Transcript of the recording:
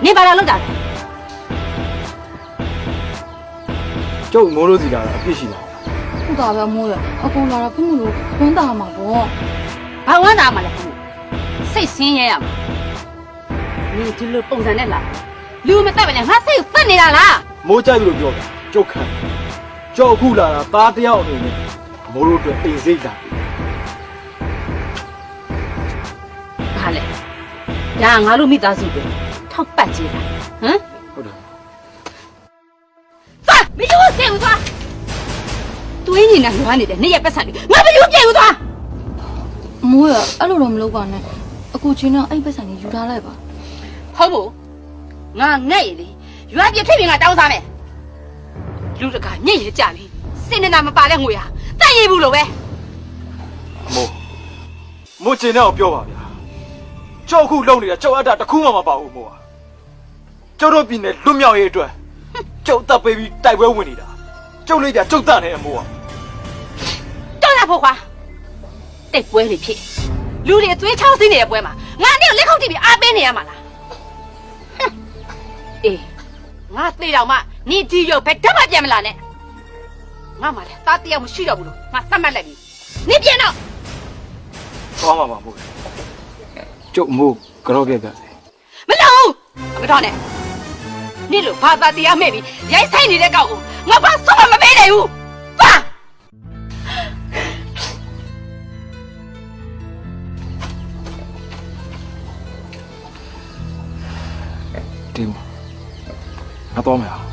နေပါလားလောက်တာ ကျုပ်မိုးလို့စီလာတာအဖြစ်ရှိလား ဟုတ်တာပဲမိုးရအကုန်လာတာဖုန်းလို့ဝန်တာမှာပေါ့ ဘာဝမ်းသာမှလဲဖုန်းစိတ်ဆင်းရဲရမှာနင်ဒီလိုပုံစံနဲ့လာလူမတက်ပဲနဲ့ငါစိတ်ကိုတတ်နေတာလား မိုးကြိုက်လို့ပြောတာကျုပ်ခံကျုပ်အခုလာတာသားတယောက်အနေနဲ့မိုးလို့အတွက်အိမ်စိတ်လာ ဘာလဲဒါငါတို့မိသားစုပဲထောက်ပတ်ကြည့်လားဟမ် ဟုတ်တယ် သွားမယူပြင်ဦးသွားတွေးနေတာလွားနေတယ်နေ့ရက်ပတ်စံနေငါမယူပြင်ဦးသွား မိုးရအဲ့လိုတော့မလုပ်ပါနဲ့အကူချင်းတော့အဲ့ပတ်စံကြီးယူထားလိုက်ပါ ဟုတ်ဘူးငါငဲ့ရည်လေရွာပြထိပ်ပြင်ကတောင်းစားမယ်လူတကာညစ်ရကြပြီစင်နေတာမပါတဲ့ငွေဟာတန့်ရည်ဘူးလို့ပဲ မိုးကျင်တဲ့အောင်ပြောပါဗျာကျုပ်အခုလုံနေတာကျုပ်အတ္တတစ်ခုမှမပါဘူးမိုးဟာကျုပ်တို့ပြည်နယ်လွတ်မြောက်ရေးအတွက်ကျုပ်တပ်ပေးပြီးတိုက်ပွဲဝင်နေတာကျုပ်လေးကြကျုပ်တတ်နေအမိုးဟာ တော်တာဖို့ခွာတိတ်ပွဲတွေဖြစ်လူတွေသွေးချောင်းစင်းနေတဲ့ပွဲမှာငါနဲ့လက်ခုပ်တီးပြီးအားပေးနေရမှာလားအေးငါသိတော့မှနေဒီရုပ်ပဲဓာတ်မပြန်မလာနဲ့ငါမှလည်းသားတယောက်မရှိတော့ဘူးလို့ငါသတ်မှတ်လိုက်ပြီနေပြန်တော့ သွားမှာပါမိုးကျုပ်မိုးကြော့ခဲ့ကြတယ် မလုံးမတော်နဲ့နေလို့ဘာသာတရားမဲ့ပြီးရိုက်ဆိုင်နေတဲ့ကောက်ကိုငါဘာဆုံးမပေးနိုင်ဘူးပါ ဒီမိုးငါတော့မယ်ဟာ